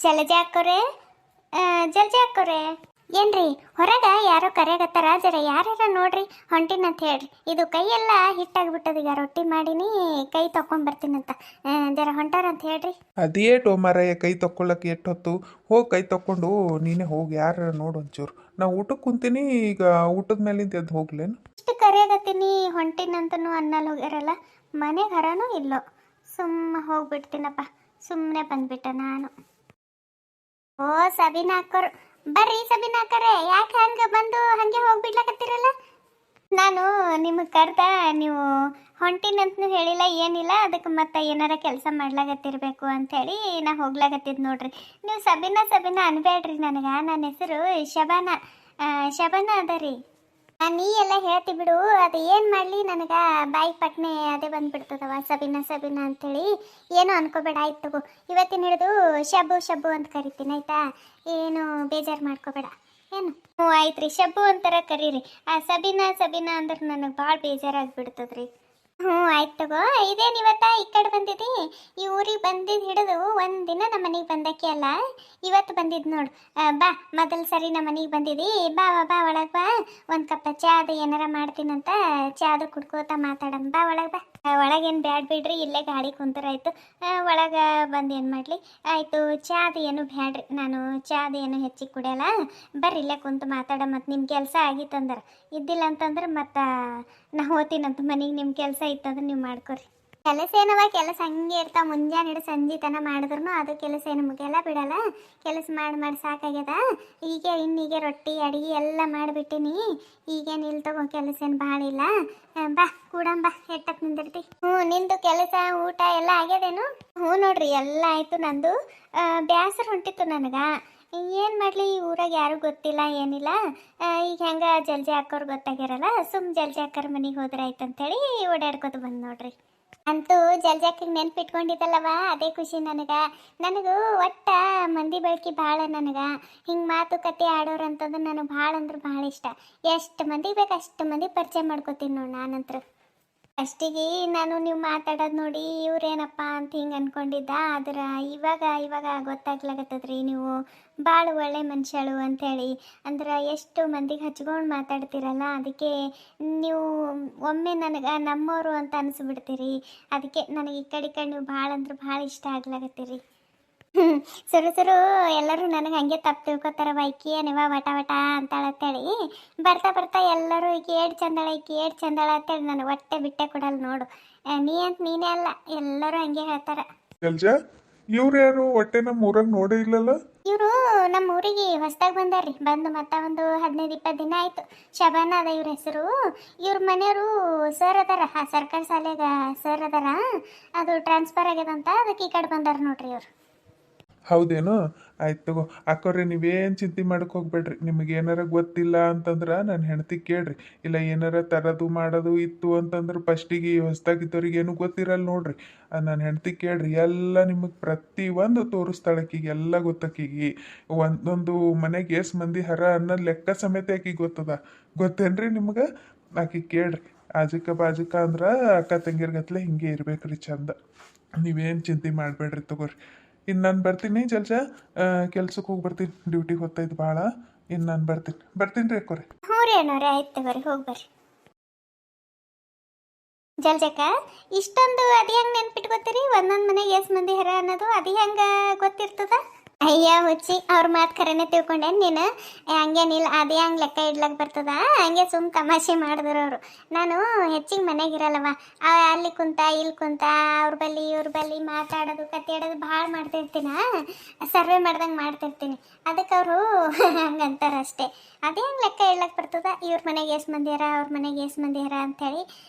ಜಲಜಾ ಅಕ್ಕೋರೆ ಜಲಜಾ ಅಕ್ಕೋರೆ ಏನ್ರಿ ಹೊರಗ ಯಾರೋ ಕರೆಯಗತ್ತಾರ ಜರ ಯಾರ ನೋಡ್ರಿ ಹೊಂಟಿನಂತ ಹೇಳ್ರಿ. ಇದು ಕೈಯೆಲ್ಲ ಹಿಟ್ಟಾಗ್ಬಿಟ್ಟದ, ಈಗ ರೊಟ್ಟಿ ಮಾಡಿನಿ ಕೈ ತಕೊಂಡ್ ಬರ್ತೀನಂತ. ಜರ ಹೊಂಟಾರಂತ ಹೇಳ್ರಿ. ಅದೇಟು ಮಾರಾಯ ಕೈ ತಕ್ಕೊಳ್ಳಕ್ಕೆ ಎಷ್ಟು ಹೊತ್ತು? ಹೋಗಿ ಕೈ ತಕ್ಕೊಂಡು ನೀನೇ ಹೋಗಿ ಯಾರು ನೋಡು ಒಂಚೂರು. ನಾ ಊಟಕ್ಕೆ ಕುಂತೀನಿ, ಈಗ ಊಟದ ಮೇಲಿಂದ ಎದ್ದು ಹೋಗ್ಲೇನು? ಇಷ್ಟು ಕರೆಯಗತ್ತೀನಿ ಹೊಂಟಿನಂತನೂ ಅನ್ನಲ್ಲಿ ಹೋಗ್ಯಾರಲ್ಲ, ಮನೆಗೆ ಹರನೂ ಇಲ್ಲೋ. ಸುಮ್ಮ ಹೋಗ್ಬಿಡ್ತೀನಪ್ಪ, ಸುಮ್ಮನೆ ಬಂದ್ಬಿಟ್ಟೆ ನಾನು. ಓ ಸಬಿನಾ ಅಕ್ಕೋರು ಬರ್ರಿ. ಸಬಿನಾ ಅಕ್ಕರೆ ಯಾಕೆ ಹಂಗೆ ಬಂದು ಹಂಗೆ ಹೋಗ್ಬಿಡ್ಲಕತ್ತೀರಲ್ಲ? ನಾನು ನಿಮಗೆ ಕರ್ದ ನೀವು ಹೊಂಟಿನಂತನೂ ಹೇಳಿಲ್ಲ ಏನಿಲ್ಲ, ಅದಕ್ಕೆ ಮತ್ತೆ ಏನಾರ ಕೆಲಸ ಮಾಡ್ಲಾಗತ್ತಿರ್ಬೇಕು ಅಂಥೇಳಿ ನಾ ಹೋಗ್ಲಾಗತ್ತಿದ್ ನೋಡ್ರಿ. ನೀವು ಸಬಿನಾ ಸಬಿನಾ ಅನ್ಬೇಡ್ರಿ ನನಗೆ. ನನ್ನ ಹೆಸರು ಶಬಾನ. ಶಬಾನ ಅದ ರೀ. ನೀ ಎಲ್ಲ ಹೇಳ್ತಿ ಬಿಡು, ಅದು ಏನು ಮಾಡಲಿ ನನಗೆ ಬಾಯಿ ಪಟ್ನೆ ಅದೇ ಬಂದ್ಬಿಡ್ತದವ ಸಬಿನಾ ಸಬಿನಾ ಅಂಥೇಳಿ. ಏನೋ ಅನ್ಕೋಬೇಡ, ಆಯ್ತು ತಗೋ. ಇವತ್ತಿನ ಹಿಡಿದು ಶಬು ಶಬು ಅಂತ ಕರಿತೀನಿ ಆಯ್ತಾ? ಏನು ಬೇಜಾರು ಮಾಡ್ಕೋಬೇಡ ಏನು. ಹ್ಞೂ ಆಯ್ತು ರೀ, ಶಬು ಅಂತಾರ ಕರೀರಿ. ಆ ಸಬಿನಾ ಸಬಿನಾ ಅಂದ್ರೆ ನನಗೆ ಭಾಳ ಬೇಜಾರಾಗ್ಬಿಡ್ತದ್ರಿ. ಹ್ಞೂ ಆಯ್ತು ತಗೋ. ಇದೇನು ಇವತ್ತ ಈ ಕಡೆ ಬಂದಿದ್ದಿ? ಈ ಊರಿಗೆ ಬಂದಿದ್ದು ಹಿಡಿದು ಒಂದಿನ ನಮ್ಮ ಮನೆಗೆ ಬಂದಕ್ಕೆ ಅಲ್ಲ, ಇವತ್ತು ಬಂದಿದ್ದು ನೋಡು. ಬಾ, ಮೊದಲು ಸರಿ ನಮ್ಮ ಮನೆಗೆ ಬಂದಿದ್ದಿ, ಬಾ ಬಾ ಒಳಗೆ ಬಾ. ಒಂದು ಕಪ್ ಚಾ ಅದು ಏನಾರ ಮಾಡ್ತೀನಂತ, ಚಾ ಅದು ಕುಡ್ಕೋತಾ ಮಾತಾಡಮ್ ಬಾ. ಒಳಗೆ ಬಾ. ಒಳಗೇನು ಬ್ಯಾಡ್ ಬಿಡ್ರಿ, ಇಲ್ಲೇ ಗಾಡಿ ಕುಂತರಾಯ್ತು. ಒಳಗೆ ಬಂದು ಏನು ಮಾಡಲಿ ಆಯಿತು. ಚಾ ಅದು ಏನು ಬ್ಯಾಡ್ರಿ, ನಾನು ಚಾ ಅದು ಏನು ಹೆಚ್ಚಿಗೆ ಕುಡಿಯಲ್ಲ. ಬರ್ರಿ ಇಲ್ಲೇ ಕುಂತು ಮಾತಾಡ. ಮತ್ತು ನಿಮ್ಮ ಕೆಲಸ ಆಗಿತ್ತಂದ್ರೆ, ಇದ್ದಿಲ್ಲ ಅಂತಂದ್ರೆ ಮತ್ತು ನಾ ಹೋಗ್ತೀನಂತ ಮನೆಗೆ. ನಿಮ್ಮ ಕೆಲಸ ಇತ್ತಂದ್ರೆ ನೀವು ಮಾಡ್ಕೊರಿ. ಕೆಲಸ ಏನವ, ಕೆಲಸ ಹಂಗೆ ಇರ್ತಾವ. ಮುಂಜಾನೆ ಹಿಡಿದು ಸಂಜೆ ತನ ಮಾಡಿದ್ರು ಅದು ಕೆಲಸ ಏನು ಮುಗಿಯಲ್ಲ ಬಿಡಲ್ಲ. ಕೆಲಸ ಮಾಡಿ ಸಾಕಾಗ್ಯದ. ಇನ್ನೀಗೆ ರೊಟ್ಟಿ ಅಡುಗೆ ಎಲ್ಲ ಮಾಡಿಬಿಟ್ಟಿನಿ. ಈಗೇನು ಇಲ್ಲಿ ತಗೋ, ಕೆಲಸ ಏನು ಭಾಳ ಇಲ್ಲ. ಬಾ ಕೂಡಂಬ, ಎಟ್ಟಕ್ಕೆ ನಿಂದಿರ್ತಿ. ಹ್ಞೂ, ನಿಂದು ಕೆಲಸ ಊಟ ಎಲ್ಲ ಆಗ್ಯದೇನು? ಹ್ಞೂ ನೋಡ್ರಿ, ಎಲ್ಲ ಆಯಿತು ನಂದು. ಬ್ಯಾಸರ ಹೊಂಟಿತ್ತು ನನಗೆ. ಏನು ಮಾಡಲಿ, ಈ ಊರಾಗ ಯಾರೂ ಗೊತ್ತಿಲ್ಲ ಏನಿಲ್ಲ. ಈಗ ಹೆಂಗೆ ಜಲ್ಜಿ ಹಾಕೋರು ಗೊತ್ತಾಗ್ಯಾರಲ್ಲ, ಸುಮ್ಮ ಜಲ್ಜಿ ಹಾಕೋರ್ ಮನೆಗೆ ಹೋದ್ರೆ ಆಯ್ತು ಅಂತೇಳಿ ಓಡಾಡ್ಕೊತ ಬಂದು ನೋಡ್ರಿ. ಅಂತೂ ಜಲ್ಜಾಕಿಗೆ ನೆನ್ಪಿಟ್ಕೊಂಡಿದ್ದಲ್ಲವ, ಅದೇ ಖುಷಿ ನನಗೆ. ನನಗೂ ಒಟ್ಟ ಮಂದಿ ಬಳಕೆ ಭಾಳ. ನನಗೆ ಹಿಂಗೆ ಮಾತುಕತೆ ಆಡೋರು ಅಂತಂದ್ರೆ ನನಗೆ ಭಾಳ ಅಂದ್ರೆ ಭಾಳ ಇಷ್ಟ. ಎಷ್ಟು ಮಂದಿ ಬೇಕು ಅಷ್ಟು ಮಂದಿ ಪರಿಚಯ ಮಾಡ್ಕೋತೀನಿ ನೋಡಿ ನಾನಂತ್ರ. ಫಸ್ಟಿಗೆ ನಾನು ನೀವು ಮಾತಾಡೋದು ನೋಡಿ ಇವ್ರೇನಪ್ಪ ಅಂತ ಹಿಂಗೆ ಅಂದ್ಕೊಂಡಿದ್ದ. ಆದ್ರೆ ಇವಾಗ ಗೊತ್ತಾಗ್ಲಾಗತ್ತದ್ರಿ ನೀವು ಭಾಳ ಒಳ್ಳೆ ಮನುಷ್ಯಳು ಅಂಥೇಳಿ. ಅಂದ್ರೆ ಎಷ್ಟು ಮಂದಿಗೆ ಹಚ್ಕೊಂಡು ಮಾತಾಡ್ತೀರಲ್ಲ, ಅದಕ್ಕೆ ನೀವು ಒಮ್ಮೆ ನನಗೆ ನಮ್ಮವರು ಅಂತ ಅನಿಸ್ಬಿಡ್ತೀರಿ. ಅದಕ್ಕೆ ನನಗೆ ಈ ಕಡೆ ನೀವು ಭಾಳ ಅಂದ್ರೆ ಭಾಳ ಇಷ್ಟ ಆಗ್ಲಾಗತ್ತೀರಿ. ಸುರು ಎಲ್ಲರೂ ನನಗೆ ಹಂಗೆ ತಪ್ಪು ತಿಳ್ಕೊತಾರ. ವೈಕಿ ನೀವ ವಟ ವಟ ಅಂತಾಳತ್ತೇಳಿ ಬರ್ತಾ ಬರ್ತಾ ಎಲ್ಲರೂ ಈಕೆ ಏಡ್ ಚಂದಳ ಅಂತೇಳಿ ನನಗೆ ಹೊಟ್ಟೆ ಬಿಟ್ಟೆ ಕೊಡಲ್ಲ ನೋಡು. ನೀ ಅಂತ ನೀನೇ ಅಲ್ಲ, ಎಲ್ಲರೂ ಹಂಗೆ ಹೇಳ್ತಾರ. ಜಲ್ಜಾ, ಇವ್ರು ಯಾರು? ಹೊಟ್ಟೆ ನಮ್ಮ ಊರಾಗ ನೋಡೇ ಇಲ್ಲಲ್ಲ? ಇವರು ನಮ್ಮ ಊರಿಗೆ ಹೊಸ್ದಾಗಿ ಬಂದಾರ್ರಿ. ಬಂದು ಮತ್ತೆ ಒಂದು 15-20 ದಿನ ಆಯಿತು. ಶಬಾನ ಅದ ಇವ್ರ ಹೆಸರು. ಇವ್ರ ಮನೆಯವರು ಸರ್ ಅದಾರ, ಸರ್ಕಾರಿ ಶಾಲೆಗ ಸರ್ ಅದಾರ. ಅದು ಟ್ರಾನ್ಸ್ಫರ್ ಆಗ್ಯದಂತ, ಅದಕ್ಕೆ ಈ ಕಡೆ ಬಂದಾರ ನೋಡ್ರಿ ಇವ್ರು. ಹೌದೇನು? ಆಯ್ತು ತಗೋ. ಅಕ್ಕೋರಿ ನೀವೇನು ಚಿಂತೆ ಮಾಡಕ್ಕೆ ಹೋಗ್ಬೇಡ್ರಿ. ನಿಮಗೆ ಏನಾರ ಗೊತ್ತಿಲ್ಲ ಅಂತಂದ್ರೆ ನನ್ನ ಹೆಂಡತಿ ಕೇಳ್ರಿ. ಇಲ್ಲ ಏನಾರ ತರೋದು ಮಾಡೋದು ಇತ್ತು ಅಂತಂದ್ರೆ ಫಸ್ಟಿಗೆ ಹೊಸ್ದಾಗಿದ್ದವ್ರಿಗೆ ಏನೂ ಗೊತ್ತಿರಲ್ಲ ನೋಡ್ರಿ. ನನ್ನ ಹೆಂಡತಿ ಕೇಳ್ರಿ, ಎಲ್ಲ ನಿಮಗೆ ಪ್ರತಿಯೊಂದು ತೋರಿಸ್ತಾಳಕ್ಕಿಗೆ, ಎಲ್ಲ ಗೊತ್ತಕ್ಕಿಗೆ. ಒಂದೊಂದು ಮನೆಗೆ ಎಷ್ಟು ಮಂದಿ ಹರ ಅನ್ನೋದು ಲೆಕ್ಕ ಸಮೇತ ಆಕಿಗೆ ಗೊತ್ತದ. ಗೊತ್ತೇನ್ರಿ ನಿಮ್ಗೆ? ಆಕಿ ಕೇಳ್ರಿ. ಬಾಜುಕ ಅಂದ್ರೆ ಅಕ್ಕ ತಂಗಿರ್ಗತ್ಲೆ ಹಿಂಗೆ ಇರ್ಬೇಕ್ರಿ ಚಂದ. ನೀವೇನು ಚಿಂತೆ ಮಾಡಬೇಡ್ರಿ ತಗೋರಿ. ಇನ್ನು ನಾನು ಬರ್ತೀನಿ ಜಲ್ಜಾ, ಕೆಲ್ಸಕ್ಕೆ ಹೋಗಿ ಬರ್ತೀನಿ. ಡ್ಯೂಟಿಗೆ ಹೊತ್ತೈದು ಭಾಳ. ಇನ್ನು ನಾನು ಬರ್ತೀನಿ ರೀ ಅಕ್ಕೋರಿ. ಹ್ಞೂ ರೀ ಅಣ್ಣವ್ರೆ, ಆಯ್ತು ತಗೋರಿ, ಹೋಗಿ ಬರ್ರಿ. ಜಲ್ಜಕ್ಕ ಇಷ್ಟೊಂದು ಅದು ಹೆಂಗೆ ನೆನ್ಪಿಟ್ಕೋತೀರಿ? ಒಂದೊಂದು ಮನೆಗೆ ಎಷ್ಟು ಮಂದಿ ಹರ ಅನ್ನೋದು ಅದು ಹೆಂಗೆ ಗೊತ್ತಿರ್ತದ? ಅಯ್ಯ ಹುಚ್ಚಿ, ಅವ್ರ ಮಾತು ಖರೇನೆ ತಿಳ್ಕೊಂಡೇನು ನೀನು? ಹಂಗೇನಿಲ್ಲ, ಅದೇ ಹಂಗೆ ಲೆಕ್ಕ ಇಡ್ಲಕ್ಕೆ ಬರ್ತದ. ಹಂಗೆ ಸುಮ್ಮ ತಮಾಷೆ ಮಾಡಿದ್ರು ಅವರು. ನಾನು ಹೆಚ್ಚಿಗೆ ಮನೆಗಿರಲ್ಲವ. ಅಲ್ಲಿ ಕುಂತ ಇಲ್ಲಿ ಕುಂತ ಅವ್ರ ಬಲ್ಲಿ ಇವ್ರ ಬಲ್ಲಿ ಮಾತಾಡೋದು ಕತೆ ಆಡೋದು ಭಾಳ ಮಾಡ್ತಿರ್ತೀನ. ಸರ್ವೆ ಮಾಡ್ದಂಗೆ ಮಾಡ್ತಿರ್ತೀನಿ. ಅದಕ್ಕೆ ಅವರು ಹಂಗಂತಾರ ಅಷ್ಟೇ. ಅದೇ ಹಂಗೆ ಲೆಕ್ಕ ಇಡ್ಲಕ್ಕೆ ಬರ್ತದ. ಇವ್ರ ಮನೆಗೆ ಎಷ್ಟು ಮಂದಿ ಹರ, ಅವ್ರ ಮನೆಗೆ ಎಷ್ಟು ಮಂದಿ ಹರ ಅಂಥೇಳಿ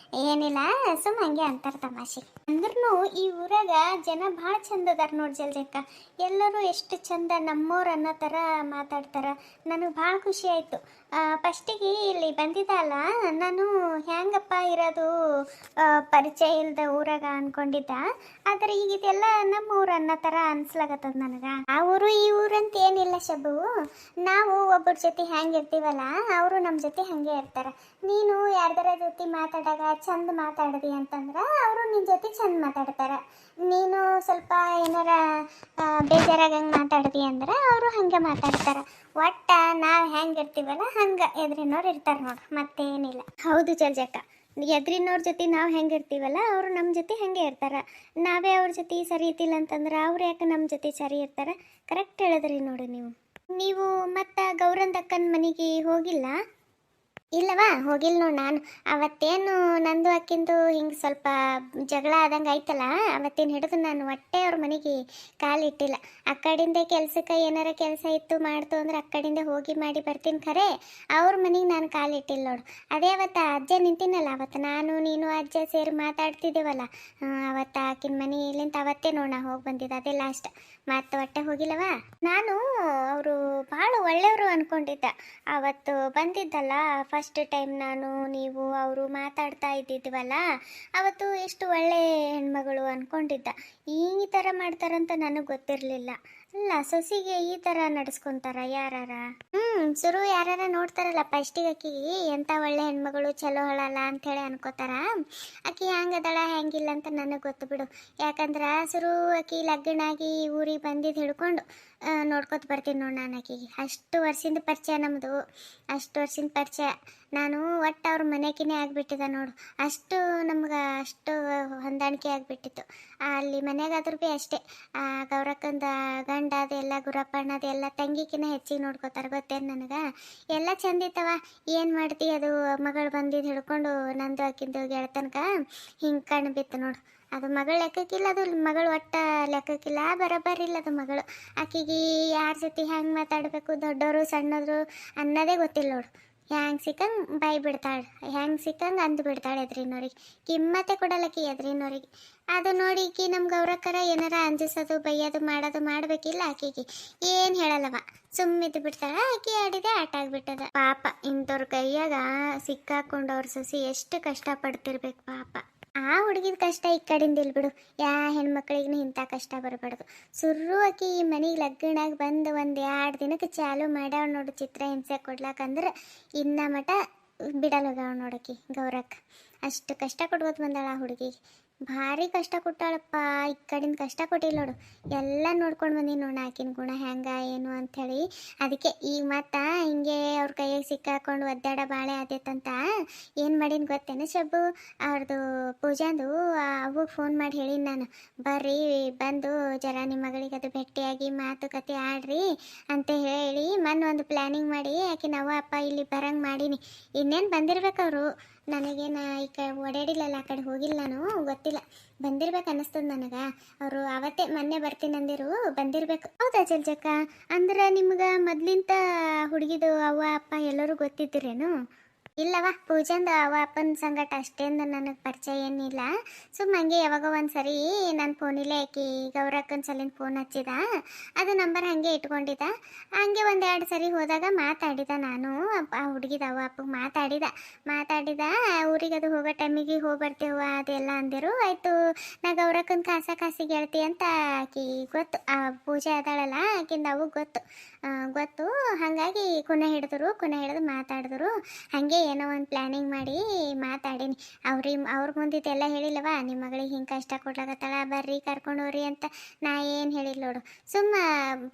ಏನಿಲ್ಲ, ಸುಮ್ಮ ಹಂಗೆ ಅಂತಾರೆ ತಮಾಷೆ. ಅಂದ್ರೂ ಈ ಊರಾಗ ಜನ ಭಾಳ ಚಂದ ಅದಾರ ನೋಡಿ ಜಲ್ಜಕ್ಕ. ಎಲ್ಲರೂ ಎಷ್ಟು ಚಂದ ನಮ್ಮವ್ರು ಅನ್ನೋ ಥರ ಮಾತಾಡ್ತಾರೆ. ನನಗೆ ಭಾಳ ಖುಷಿ ಆಯಿತು. ಫಸ್ಟಿಗೆ ಇಲ್ಲಿ ಬಂದಿದ್ದಲ್ಲ, ನಾನು ಹ್ಯಾಂಗಪ್ಪ ಇರೋದು ಪರಿಚಯ ಇಲ್ಲದ ಊರಾಗ ಅಂದ್ಕೊಂಡಿದ್ದ. ಆದರೆ ಈಗ ಇದೆಲ್ಲ ನಮ್ಮ ಊರು ಅನ್ನೋ ಥರ ಅನ್ಸ್ಲಾಗತ್ತದ ನನಗೆ. ಆ ಊರು ಈ ಊರು ಅಂತ ಏನಿಲ್ಲ, ಶಬ್ಬು, ನಾವು ಒಬ್ಬರ ಜೊತೆ ಹೆಂಗೆ ಇರ್ತೀವಲ್ಲ ಅವರು ನಮ್ಮ ಜೊತೆ ಹಾಗೆ ಇರ್ತಾರೆ. ನೀನು ಯಾರ್ದಾರ ಜೊತೆ ಮಾತಾಡಾಗ ಚಂದ ಮಾತಾಡಿದಿ ಅಂತಂದ್ರೆ ಅವರು ನಿನ್ನ ಜೊತೆ ಚಂದ ಮಾತಾಡ್ತಾರೆ. ನೀನು ಸ್ವಲ್ಪ ಏನಾರ ಬೇಜಾರಾಗಂಗೆ ಮಾತಾಡ್ದಿ ಅಂದ್ರೆ ಅವರು ಹಾಗೆ ಮಾತಾಡ್ತಾರೆ. ಒಟ್ಟ ನಾವು ಹೆಂಗೆ ಇರ್ತೀವಲ್ಲ ಹಂಗೆ ಎದುರಿನವ್ರು ಇರ್ತಾರೆ ನೋಡಿ, ಮತ್ತೇನಿಲ್ಲ. ಹೌದು ಜಲ್ಜಕ್ಕ, ಎದುರಿನವ್ರ ಜೊತೆ ನಾವು ಹೆಂಗೆ ಇರ್ತೀವಲ್ಲ ಅವರು ನಮ್ಮ ಜೊತೆ ಹಾಗೆ ಇರ್ತಾರೆ. ನಾವೇ ಅವ್ರ ಜೊತೆ ಸರಿ ಇದ್ದಿಲ್ಲ ಅಂತಂದ್ರೆ ಅವ್ರು ಯಾಕೆ ನಮ್ಮ ಜೊತೆ ಸರಿ ಇರ್ತಾರೆ? ಕರೆಕ್ಟ್ ಹೇಳಿದ್ರಿ ನೋಡಿ ನೀವು. ನೀವು ಮತ್ತು ಗೌರಂದಕ್ಕನ ಮನೆಗೆ ಹೋಗಿಲ್ಲ? ಇಲ್ಲವಾ, ಹೋಗಿಲ್ಲ ನೋಡಿ ನಾನು. ಅವತ್ತೇನು ನಂದು ಅಕ್ಕಿಂದು ಹಿಂಗೆ ಸ್ವಲ್ಪ ಜಗಳ ಆದಂಗೆ ಆಯ್ತಲ್ಲ, ಅವತ್ತೇನು ಹಿಡಿದು ನಾನು ಹೊಟ್ಟೆ ಅವ್ರ ಮನೆಗೆ ಕಾಲಿಟ್ಟಿಲ್ಲ. ಆ ಕಡೆಯಿಂದ ಕೆಲ್ಸಕ್ಕೆ ಏನಾರ ಕೆಲಸ ಇತ್ತು ಮಾಡ್ತು ಅಂದ್ರೆ ಆ ಕಡೆಯಿಂದ ಹೋಗಿ ಮಾಡಿ ಬರ್ತೀನಿ, ಖರೆ ಅವ್ರ ಮನೆಗೆ ನಾನು ಕಾಲಿಟ್ಟಿಲ್ಲ ನೋಡು. ಅದೇ ಅವತ್ತು ಅಜ್ಜ ನಿಂತಿನಲ್ಲ, ಅವತ್ತು ನಾನು ನೀನು ಅಜ್ಜ ಸೇರಿ ಮಾತಾಡ್ತಿದ್ದೇವಲ್ಲ, ಅವತ್ತು ಆಕಿನ ಮನೆಯಲ್ಲಿಂತ ಅವತ್ತೇ ನೋಡ ಹೋಗಿ ಬಂದಿದ್ದೆ, ಅದೇ ಲಾಸ್ಟ್. ಮತ್ತು ಹೊಟ್ಟೆ ಹೋಗಿಲ್ಲವಾ. ನಾನು ಅವರು ಭಾಳ ಒಳ್ಳೆಯವರು ಅಂದ್ಕೊಂಡಿದ್ದೆ. ಅವತ್ತು ಬಂದಿದ್ದಲ್ಲ ಫಸ್ಟ್ ಟೈಮ್, ನಾನು ನೀವು ಅವರು ಮಾತಾಡ್ತಾ ಇದ್ದಿದ್ವಲ್ಲ, ಅವತ್ತು ಎಷ್ಟು ಒಳ್ಳೆ ಹೆಣ್ಮಗಳು ಅಂದ್ಕೊಂಡಿದ್ದ. ಈ ಥರ ಮಾಡ್ತಾರಂತ ನನಗೆ ಗೊತ್ತಿರಲಿಲ್ಲ. ಅಲ್ಲ, ಸೊಸಿಗೆ ಈ ಥರ ನಡೆಸ್ಕೊತಾರ ಯಾರಾರ? ಶುರು ಯಾರಾರ ನೋಡ್ತಾರಲ್ಲ ಫಸ್ಟಿಗೆ ಆಕಿಗೆ ಎಂಥ ಒಳ್ಳೆ ಹೆಣ್ಮಗಳು, ಚಲೋ ಹಳಲ್ಲ ಅಂಥೇಳಿ ಅನ್ಕೋತಾರ. ಆಕಿ ಹೆಂಗದಳ ಹೆಂಗಿಲ್ಲ ಅಂತ ನನಗೆ ಗೊತ್ತು ಬಿಡು. ಯಾಕಂದ್ರೆ ಶುರು ಆಕಿ ಲಗ್ನಾಗಿ ಊರಿಗೆ ಬಂದಿದ್ದು ಹಿಡ್ಕೊಂಡು ನೋಡ್ಕೊತ ಬರ್ತೀನಿ ನೋಡಿ ನಾನು ಆಕಿಗೆ. ಅಷ್ಟು ವರ್ಷದಿಂದ ಪರಿಚಯ ನಮ್ಮದು, ಅಷ್ಟು ವರ್ಷದಿಂದ ಪರಿಚಯ. ನಾನು ಒಟ್ಟು ಅವ್ರ ಮನೆಕಿನೇ ಆಗಿಬಿಟ್ಟಿದೆ ನೋಡು. ಅಷ್ಟು ನಮ್ಗೆ ಅಷ್ಟು ಹೊಂದಾಣಿಕೆ ಆಗಿಬಿಟ್ಟಿತ್ತು. ಅಲ್ಲಿ ಮನೆಗಾದ್ರೂ ಭೀ ಅಷ್ಟೇ, ಗೌರಕ್ಕಂದ ಗಂಡ ಅದೆಲ್ಲ ಗುರಪ್ಪಣ್ಣ ಅದೆಲ್ಲ ತಂಗಿಕಿನ ಹೆಚ್ಚಿಗೆ ನೋಡ್ಕೋತಾರೆ. ಗೊತ್ತೇನು ನನಗೆ? ಎಲ್ಲ ಚಂದಿತ್ತವ. ಏನು ಮಾಡ್ತಿ, ಅದು ಮಗಳು ಬಂದಿದ್ದು ಹಿಡ್ಕೊಂಡು ನಂದು ಆಕಿಂದು ಗೆಳತನಕ ಹಿಂಗೆ ಕಣ್ಣು ಬಿತ್ತು ನೋಡು. ಅದು ಮಗಳು ಲೆಕ್ಕಕ್ಕಿಲ್ಲ, ಅದು ಮಗಳು ಒಟ್ಟ ಲೆಕ್ಕಕ್ಕಿಲ್ಲ, ಬರೋಬ್ಬರಿಲ್ಲ ಅದು ಮಗಳು. ಆಕಿಗೆ ಯಾರ ಜೊತೆ ಹೆಂಗೆ ಮಾತಾಡಬೇಕು, ದೊಡ್ಡವರು ಸಣ್ಣದ್ರು ಅನ್ನೋದೇ ಗೊತ್ತಿಲ್ಲ ನೋಡು. ಹ್ಯಾಂಗೆ ಸಿಕ್ಕಂಗೆ ಬಾಯಿ ಬಿಡ್ತಾಳೆ, ಹೆಂಗೆ ಸಿಕ್ಕಂಗೆ ಅಂದು ಬಿಡ್ತಾಳೆ ಎದ್ರಿನವ್ರಿಗೆ. ಕಿಮ್ಮತ್ತೆ ಕೊಡಲ್ಲಕ್ಕಿ ಎದ್ರಿನವ್ರಿಗೆ. ಅದು ನೋಡಿ ಈಕಿ ನಮ್ಮ ಗೌರಕ್ಕರ ಏನಾರ ಅಂಜಿಸೋದು ಬೈಯೋದು ಮಾಡೋದು ಮಾಡಬೇಕಿಲ್ಲ. ಆಕಿಗೆ ಏನು ಹೇಳಲ್ಲವ, ಸುಮ್ಮಿದ್ದು ಬಿಡ್ತಾಳೆ. ಆಕಿ ಆಡಿದೆ ಆಟ ಆಗಿಬಿಟ್ಟದ. ಪಾಪ ಇಂಥವ್ರ ಕೈಯಾಗ ಸಿಕ್ಕಾಕೊಂಡವ್ರ ಸೊಸಿ ಎಷ್ಟು ಕಷ್ಟಪಡ್ತಿರ್ಬೇಕು ಪಾಪ. ಆ ಹುಡುಗಿದ ಕಷ್ಟ ಈ ಕಡೆಯಿಂದ ಇಲ್ಲಿ ಬಿಡು. ಹೆಣ್ಮಕ್ಳಿಗೂ ಇಂಥ ಕಷ್ಟ ಬರಬಾರ್ದು. ಸುರು ಆಕಿ ಈ ಮನೆಗೆ ಲಗ್ನಾಗ ಬಂದು ಒಂದು 2 ದಿನಕ್ಕೆ ಚಾಲು ಮಾಡ್ಯಾವ ನೋಡು ಚಿತ್ರ ಹಿಂಸೆ ಕೊಡ್ಲಾಕಂದ್ರೆ ಇನ್ನ ಮಠ ಬಿಡಲ್ಲೋಗ್ಯಾವ ನೋಡಕಿ ಗೌರಕ್ಕ. ಅಷ್ಟು ಕಷ್ಟ ಕೊಡ್ಬೋದು ಬಂದಾಳ ಆ ಹುಡುಗಿಗೆ. ಭಾರಿ ಕಷ್ಟ ಕೊಟ್ಟಾಳಪ್ಪ. ಈ ಕಡೆಯಿಂದ ಕಷ್ಟ ಕೊಟ್ಟಿಲ್ಲ ನೋಡು, ಎಲ್ಲ ನೋಡ್ಕೊಂಡು ಬಂದೀನಿ ನೋಡು ಆಕಿನ ಗುಣ ಹೆಂಗ ಏನು ಅಂಥೇಳಿ. ಅದಕ್ಕೆ ಈಗ ಮತ್ತು ಹಿಂಗೆ ಅವ್ರ ಕೈಯಾಗ ಸಿಕ್ಕಾಕೊಂಡು ಒದ್ದಾಡ ಬಾಳೆ ಆದೈತಂತ ಏನು ಮಾಡೀನಿ ಗೊತ್ತೇನು ಶಬ್ಬು? ಅವ್ರದ್ದು ಪೂಜಾಂದು ಅವ್ಗೆ ಫೋನ್ ಮಾಡಿ ಹೇಳೀನಿ ನಾನು, ಬರ್ರಿ ಬಂದು ಜರ ನಿಮ್ಮ ಮಗಳಿಗೆ ಅದು ಭೇಟಿಯಾಗಿ ಮಾತುಕತೆ ಆಡ್ರಿ ಅಂತ ಹೇಳಿ ಮೊನ್ನೆ ಒಂದು ಪ್ಲ್ಯಾನಿಂಗ್ ಮಾಡಿ ಆಕೆ ನಾವು ಅಪ್ಪ ಇಲ್ಲಿ ಬರಂಗೆ ಮಾಡೀನಿ. ಇನ್ನೇನು ಬಂದಿರ್ಬೇಕು ಅವರು. ನನಗೇನು ಈ ಓಡಾಡಿಲ್ಲಲ್ಲ, ಆ ಕಡೆ ಹೋಗಿಲ್ಲ ನಾನು, ಗೊತ್ತಿಲ್ಲ. ಬಂದಿರ್ಬೇಕು ಅನ್ನಿಸ್ತದ ನನಗೆ. ಅವರು ಅವತ್ತೇ ಮೊನ್ನೆ ಬರ್ತೀನಿ ಅಂದಿರು, ಬಂದಿರ್ಬೇಕು. ಹೌದಾ ಜಲ್ಜಕ್ಕ? ಅಂದ್ರೆ ನಿಮ್ಗೆ ಮೊದ್ಲಿಂತ ಹುಡುಗಿದು ಅವ್ವ ಅಪ್ಪ ಎಲ್ಲರೂ ಗೊತ್ತಿದ್ದೀರೇನು? ಇಲ್ಲವ, ಪೂಜಂದು ಅವ್ವ ಅಪ್ಪನ ಸಂಗಟ ಅಷ್ಟೇಂದು ನನಗೆ ಪರಿಚಯ ಏನಿಲ್ಲ. ಸುಮ್ಮ ಹಂಗೆ ಯಾವಾಗ ಒಂದು ಸರಿ ನನ್ನ ಫೋನಿಲ್ಲೇ ಆಕಿ ಗೌರಕ್ಕನ ಸಲಿನ ಫೋನ್ ಹಚ್ಚಿದ, ಅದು ನಂಬರ್ ಹಾಗೆ ಇಟ್ಕೊಂಡಿದ್ದ. ಹಂಗೆ 1-2 ಸರಿ ಹೋದಾಗ ಮಾತಾಡಿದ ನಾನು. ಆ ಹುಡುಗಿದ ಅವ್ವ ಅಪ್ಪಗೆ ಮಾತಾಡಿದ ಊರಿಗೆ ಅದು ಹೋಗೋ ಟೈಮಿಗೆ ಹೋಗಿ ಬರ್ತೇವ ಅದೆಲ್ಲ ಅಂದಿರು. ಆಯಿತು, ನಾ ಗೌರಕ್ಕನ ಕಾಸಿ ಗೆಳತಿ ಅಂತ ಆಕಿ ಗೊತ್ತು. ಆ ಪೂಜೆ ಅದಾಳಲ್ಲ ಆಕಿಂದ ಅವು ಗೊತ್ತು. ಹಾಗಾಗಿ ಕುನ ಹಿಡಿದು ಮಾತಾಡಿದ್ರು. ಹಾಗೆ ಏನೋ ಒಂದು ಪ್ಲ್ಯಾನಿಂಗ್ ಮಾಡಿ ಮಾತಾಡೀನಿ. ಅವ್ರ ಮುಂದಿದ್ದೆಲ್ಲ ಹೇಳಿಲ್ಲವ, ನಿಮ್ಮ ಮಗಳಿಗೆ ಹಿಂಗೆ ಕಷ್ಟ ಕೊಡ್ಲಾಕತ್ತಾಳ, ಬರ್ರಿ ಕರ್ಕೊಂಡು ಹೋಗ್ರಿ ಅಂತ ನಾ ಏನು ಹೇಳಿಲ್ಲ ನೋಡು. ಸುಮ್ಮ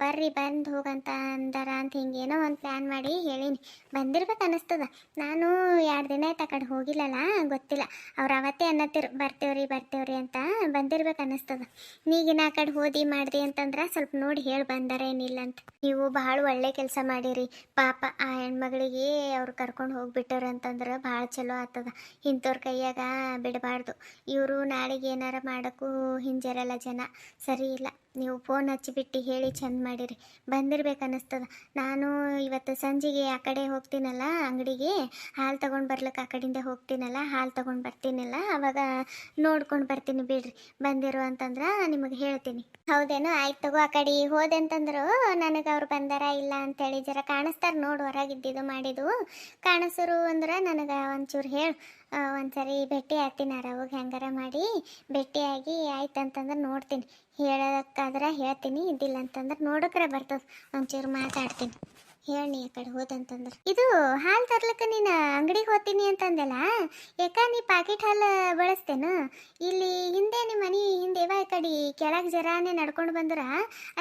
ಬರ್ರಿ ಬಂದು ಹೋಗಂತ ಅಂದಾರ ಅಂತ ಹಿಂಗೇನೋ ಒಂದು ಪ್ಲ್ಯಾನ್ ಮಾಡಿ ಹೇಳೀನಿ. ಬಂದಿರ್ಬೇಕು ಅನ್ನಿಸ್ತದ. ನಾನು 2 ದಿನ ಆಯ್ತು ಆ ಕಡೆ ಹೋಗಿಲ್ಲಲ್ಲ, ಗೊತ್ತಿಲ್ಲ. ಅವ್ರು ಅವತ್ತೇ ಅನ್ನತ್ತಿರು ಬರ್ತೇವ್ರಿ ಅಂತ. ಬಂದಿರ್ಬೇಕು ಅನ್ನಿಸ್ತದ. ನೀಗಿನ ಆ ಕಡೆ ಹೋದಿ ಮಾಡ್ದಿ ಅಂತಂದ್ರೆ ಸ್ವಲ್ಪ ನೋಡಿ ಹೇಳಿ ಬಂದಾರ ಏನಿಲ್ಲ ಅಂತ. ನೀವು ಭಾಳ ಒಳ್ಳೆ ಕೆಲಸ ಮಾಡೀರಿ. ಪಾಪ ಆ ಹೆಣ್ಮಗಳಿಗೆ ಅವ್ರು ಕರ್ಕೊಂಡು ಹೋಗ್ಬಿಟ್ಟವ್ರು ಅಂತಂದ್ರೆ ಭಾಳ ಚಲೋ ಆಗ್ತದ. ಇಂಥವ್ರ ಕೈಯಾಗ ಬಿಡಬಾರ್ದು. ಇವರು ನಾಳೆಗೆ ಏನಾರ ಮಾಡೋಕ್ಕೂ ಹಿಂಜರಲ್ಲ ಜನ, ಸರಿ ಇಲ್ಲ. ನೀವು ಫೋನ್ ಹಚ್ಚಿಬಿಟ್ಟು ಹೇಳಿ ಚಂದ ಮಾಡಿರಿ. ಬಂದಿರ್ಬೇಕು ಅನ್ನಿಸ್ತದ. ನಾನು ಇವತ್ತು ಸಂಜೆಗೆ ಆ ಕಡೆ ಹೋಗ್ತೀನಲ್ಲ ಅಂಗಡಿಗೆ, ಹಾಲು ತೊಗೊಂಡು ಬರ್ಲಿಕ್ಕೆ ಆ ಕಡೆಯಿಂದ ಹೋಗ್ತೀನಲ್ಲ, ಹಾಲು ತೊಗೊಂಡು ಬರ್ತೀನಲ್ಲ, ಅವಾಗ ನೋಡ್ಕೊಂಡು ಬರ್ತೀನಿ ಬಿಡ್ರಿ. ಬಂದಿರು ಅಂತಂದ್ರೆ ನಿಮಗೆ ಹೇಳ್ತೀನಿ. ಹೌದೇನೋ? ಆಯ್ತು ತಗೋ. ಆ ಕಡೆ ಹೋದೆ ಅಂತಂದ್ರು ನನಗೆ ಅವ್ರು ಬಂದಾರ ಇಲ್ಲ ಅಂತೇಳಿ ಜರ ಕಾಣಿಸ್ತಾರೆ ನೋಡು, ಹೊರಗಿದ್ದಿದ್ದು ಮಾಡಿದ್ದು ಕಾಣಿಸೋರು ಅಂದ್ರೆ ನನಗೆ ಒಂಚೂರು ಹೇಳು. ಒಂದ್ಸರಿ ಭೇಟಿ ಆಗ್ತೀನಿ, ಅವಾಗ ಹೆಂಗಾರ ಮಾಡಿ ಭೇಟಿಯಾಗಿ ಆಯ್ತು ಅಂತಂದ್ರೆ ನೋಡ್ತೀನಿ ಹೇಳೋದಕ್ಕಾದ್ರೆ ಹೇಳ್ತೀನಿ, ಇದ್ದಿಲ್ಲ ಅಂತಂದ್ರೆ ನೋಡಕ್ರೆ ಬರ್ತದೆ, ಒಂಚೂರು ಮಾತಾಡ್ತೀನಿ. ಹೇಳಿ ಆ ಕಡೆ ಹೋದಂತಂದ್ರೆ ಇದು ಹಾಲು ತರ್ಲಕ್ಕ ನೀನು ಅಂಗಡಿಗೆ ಹೋಗ್ತೀನಿ ಅಂತಂದೆಲ್ಲ, ಯಾಕ ನೀ ಪಾಕೆಟ್ ಹಾಲು ಬಳಸ್ತೇನು? ಇಲ್ಲಿ ಹಿಂದೆ ನಿಮ್ಮ ಮನೆ ಹಿಂದೆ ಇವ ಈ ಕಡೆ ಕೆಳಗೆ ಜರಾನೆ ನಡ್ಕೊಂಡು ಬಂದ್ರೆ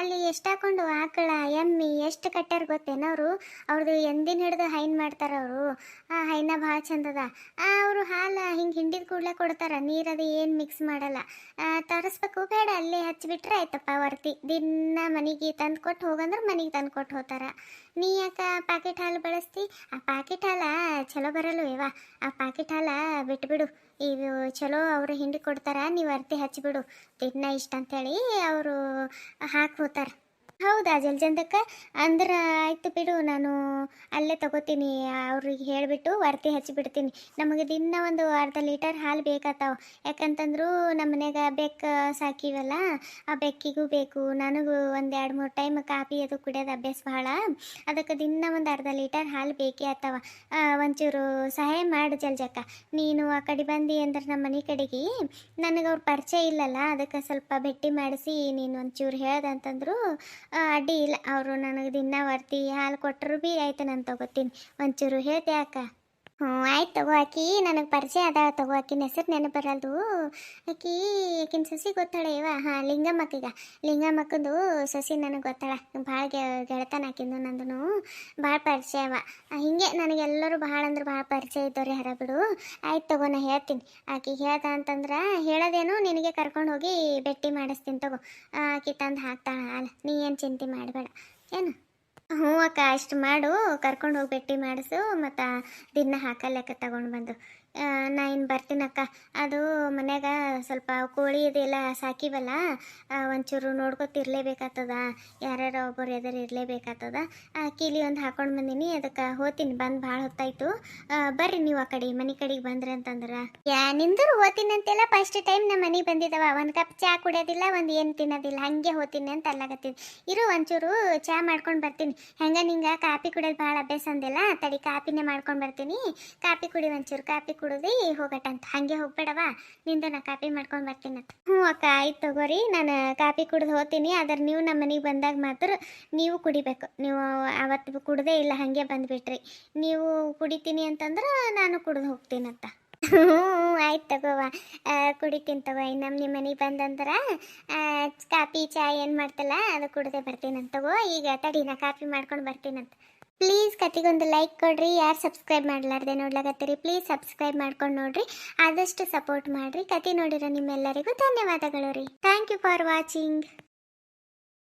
ಅಲ್ಲಿ ಎಷ್ಟು ಹಾಕೊಂಡು ಆಕಳ ಎಮ್ಮಿ ಎಷ್ಟು ಕಟ್ಟಾರ ಗೊತ್ತೇನು ಅವರು? ಅವ್ರದ್ದು ಎಂದಿನ ಹಿಡ್ದು ಹೈನ್ ಮಾಡ್ತಾರೆ ಅವರು. ಆ ಹೈನ ಭಾಳ ಚಂದದ. ಅವರು ಹಾಲು ಹಿಂಗೆ ಹಿಂಡಿದ ಕೂಡಲೇ ಕೊಡ್ತಾರೆ, ನೀರದು ಏನು ಮಿಕ್ಸ್ ಮಾಡಲ್ಲ. ತರಿಸ್ಬೇಕು ಬೇಡ, ಅಲ್ಲೇ ಹಚ್ಚಿಬಿಟ್ರೆ ಆಯ್ತಪ್ಪ ವರ್ತಿ. ದಿನ ಮನೆಗೆ ತಂದು ಕೊಟ್ಟು ಹೋಗಂದ್ರೆ ಮನೆಗೆ ತಂದು ಕೊಟ್ಟು ಹೋಗ್ತಾರೆ. ನೀ ಯಾಕ ಪ್ಯಾಕೆಟ್ ಹಾಲು ಬಳಸ್ತಿ? ಆ ಪ್ಯಾಕೆಟ್ ಹಾಲ ಚಲೋ ಬರಲ್ಲ ಇವ. ಆ ಪ್ಯಾಕೆಟ್ ಹಾಲ ಬಿಟ್ಬಿಡು. ಇದು ಚಲೋ ಅವರು ಹಿಂಡಿ ಕೊಡ್ತಾರ, ನೀವು ಅರ್ತಿ ಹಚ್ಚಿಬಿಡು. ದಿನ ಇಷ್ಟ ಅಂತೇಳಿ ಅವರು ಹಾಕಿ ಹೋಗ್ತಾರೆ. ಹೌದಾ ಜಲ್ಜಂದಕ್ಕ? ಅಂದ್ರೆ ಆಯ್ತು ಬಿಡು, ನಾನು ಅಲ್ಲೇ ತಗೋತೀನಿ. ಅವ್ರಿಗೆ ಹೇಳಿಬಿಟ್ಟು ವರ್ತಿ ಹಚ್ಚಿಬಿಡ್ತೀನಿ. ನಮಗೆ ದಿನ ಒಂದು ಅರ್ಧ ಲೀಟರ್ ಹಾಲು ಬೇಕಾತಾವ. ಯಾಕಂತಂದ್ರು ನಮ್ಮ ಮನೆಯಾಗ ಬೆಕ್ಕು ಸಾಕಿವಲ್ಲ, ಆ ಬೆಕ್ಕಿಗೂ ಬೇಕು, ನನಗೂ ಒಂದು 2-3 ಟೈಮ್ ಕಾಫಿ ಅದು ಕುಡಿಯೋದು ಅಭ್ಯಾಸ ಭಾಳ. ಅದಕ್ಕೆ ದಿನ ಒಂದು ಅರ್ಧ ಲೀಟರ್ ಹಾಲು ಬೇಕೇ ಆತಾವ. ಒಂಚೂರು ಸಹಾಯ ಮಾಡು ಜಲ್ಜಕ್ಕ. ನೀನು ಆ ಕಡೆ ಬಂದು ಅಂದ್ರೆ ನಮ್ಮ ಮನೆ ಕಡೆಗೆ ನನಗೆ ಅವ್ರ ಪರಿಚಯ ಇಲ್ಲಲ್ಲ, ಅದಕ್ಕೆ ಸ್ವಲ್ಪ ಭೇಟಿ ಮಾಡಿಸಿ ನೀನು ಒಂಚೂರು ಹೇಳ್ದಂತಂದ್ರು ಅಡ್ಡಿ ಇಲ್ಲ. ಅವರು ನನಗೆ ದಿನ ವರ್ತಿ ಹಾಲು ಕೊಟ್ಟರು ಭೀ ಆಯ್ತು, ನಾನು ತಗೋತೀನಿ. ಒಂಚೂರು ಹೇಳ್ತೆ ಅಕ್ಕ. ಆಯ್ತು ತಗೋ. ಆಕಿ ನನಗೆ ಪರಿಚಯ ಅದ ತಗೋ. ಆಕಿನ ಹೆಸರು ನೆನಪು ಬರಲ್ದು. ಆಕಿನ ಸಸಿ ಗೊತ್ತಾಳೆ ಇವ. ಹಾಂ, ಲಿಂಗಮ್ಮಕ್ಕೀಗ ಲಿಂಗಮ್ಮಕ್ಕಂದು ಸಸಿ ನನಗೆ ಗೊತ್ತಾಳ. ಭಾಳ ಗೆಳತನ ಆಕಿಂದು ನಂದು ಭಾಳ ಪರಿಚಯ ಅವ. ಹಿಂಗೆ ನನಗೆಲ್ಲರೂ ಭಾಳ ಅಂದ್ರೆ ಭಾಳ ಪರಿಚಯ ಇದ್ದವ್ರಿ ಹರ ಬಿಡು. ಆಯ್ತು ತಗೋ, ನಾ ಹೇಳ್ತೀನಿ. ಆಕಿಗೆ ಹೇಳ್ದ ಅಂತಂದ್ರೆ ಹೇಳೋದೇನು ನಿನಗೆ ಕರ್ಕೊಂಡು ಹೋಗಿ ಭೇಟಿ ಮಾಡಿಸ್ತೀನಿ ತಗೋ. ಆಕಿ ತಂದು ಹಾಕ್ತಾಳ ಹಾಲು, ನೀ ಏನು ಚಿಂತೆ ಮಾಡಬೇಡ ಏನು. ಹ್ಞೂ ಅಕ್ಕ, ಅಷ್ಟು ಮಾಡು. ಕರ್ಕೊಂಡು ಹೋಗಿ ಭೇಟಿ ಮಾಡಿಸು, ಮತ್ತು ದಿನ ಹಾಕಲೆಕ್ಕ ತಗೊಂಡು ಬಂದು. ನಾ ಇನ್ನು ಬರ್ತೀನಕ್ಕ. ಅದು ಮನ್ಯಾಗ ಸ್ವಲ್ಪ ಕೋಳಿ ಇದೆಲ್ಲ ಸಾಕಿವಲ್ಲ, ಒಂಚೂರು ನೋಡ್ಕೊತಿರ್ಲೇಬೇಕಾಗ್ತದ. ಯಾರ್ಯಾರ ಒಬ್ಬರು ಎದುರು ಇರಲೇಬೇಕಾಗ್ತದ. ಕೀಲಿ ಒಂದು ಹಾಕೊಂಡು ಬಂದೀನಿ, ಅದಕ್ಕೆ ಹೋಗ್ತೀನಿ. ಬಂದು ಭಾಳ ಹೊತ್ತಾಯ್ತು. ಬರ್ರಿ ನೀವು ಆ ಕಡೆ ಮನೆ ಕಡೆಗೆ ಬಂದ್ರಿ ಅಂತಂದ್ರೆ. ನಿಂದರು ಹೋಗ್ತೀನಿ ಅಂತೆಲ್ಲ ಫಸ್ಟ್ ಟೈಮ್ ನಮ್ಮ ಮನೆಗೆ ಬಂದಿದ್ದವ. ಒಂದು ಕಪ್ ಚಹಾ ಕುಡಿಯೋದಿಲ್ಲ, ಒಂದು ಏನು ತಿನ್ನೋದಿಲ್ಲ, ಹಾಗೆ ಹೋಗ್ತೀನಿ ಅಂತ ಅಲ್ಲಾಗತ್ತೀನಿ. ಇರು ಒಂಚೂರು ಚಹಾ ಮಾಡ್ಕೊಂಡು ಬರ್ತೀನಿ. ಹೆಂಗೆ ನಿಂಗೆ ಕಾಫಿ ಕುಡಿಯೋದು ಭಾಳ ಅಭ್ಯಾಸ ಅಂದಿಲ್ಲ, ತಡಿ ಕಾಪಿನೇ ಮಾಡ್ಕೊಂಡು ಬರ್ತೀನಿ. ಕಾಫಿ ಕುಡಿ, ಒಂಚೂರು ಕಾಫಿ ಕುಡಿದು ಹೋಗಟ್ಟಂತ. ಹಾಗೆ ಹೋಗ್ಬೇಡವಾ, ನಿಂದ ನಾ ಕಾಫಿ ಮಾಡ್ಕೊಂಡು ಬರ್ತೀನಂತ. ಹ್ಞೂ ಅಕ್ಕ, ಆಯ್ತು ತಗೋರಿ. ನಾನು ಕಾಫಿ ಕುಡಿದು ಹೋಗ್ತೀನಿ. ಆದ್ರೆ ನೀವು ನಮ್ಮ ಮನೆಗೆ ಬಂದಾಗ ಮಾತ್ರ ನೀವು ಕುಡಿಬೇಕು. ನೀವು ಅವತ್ತು ಕುಡ್ದೇ ಇಲ್ಲ, ಹಾಗೆ ಬಂದುಬಿಟ್ರಿ. ನೀವು ಕುಡಿತೀನಿ ಅಂತಂದ್ರೆ ನಾನು ಕುಡಿದು ಹೋಗ್ತೀನಂತ. ಹ್ಞೂ ಆಯ್ತು ತಗೋವ, ಕುಡಿತೀನಿ ತಗೋ. ನಮ್ಮ ನಿಮ್ಮ ಮನೆಗೆ ಬಂದಂದ್ರೆ ಕಾಫಿ ಚಾ ಏನು ಮಾಡ್ತಲ್ಲ ಅದು ಕುಡ್ದೇ ಬರ್ತೀನಂತ ತಗೋ. ಈಗ ತಡಿ, ನಾ ಕಾಫಿ ಮಾಡ್ಕೊಂಡು ಬರ್ತೀನಂತ. ಪ್ಲೀಸ್ ಕತಿಗೊಂದು ಲೈಕ್ ಕೊಡ್ರಿ. ಯಾರು ಸಬ್ಸ್ಕ್ರೈಬ್ ಮಾಡಲಾರ್ದೆ ನೋಡ್ಲಾಗತ್ತೀರಿ, ಪ್ಲೀಸ್ ಸಬ್ಸ್ಕ್ರೈಬ್ ಮಾಡ್ಕೊಂಡು ನೋಡ್ರಿ. ಆದಷ್ಟು ಸಪೋರ್ಟ್ ಮಾಡಿರಿ. ಕತೆ ನೋಡಿರೋ ನಿಮ್ಮೆಲ್ಲರಿಗೂ ಧನ್ಯವಾದಗಳು ರೀ. Thank you for watching.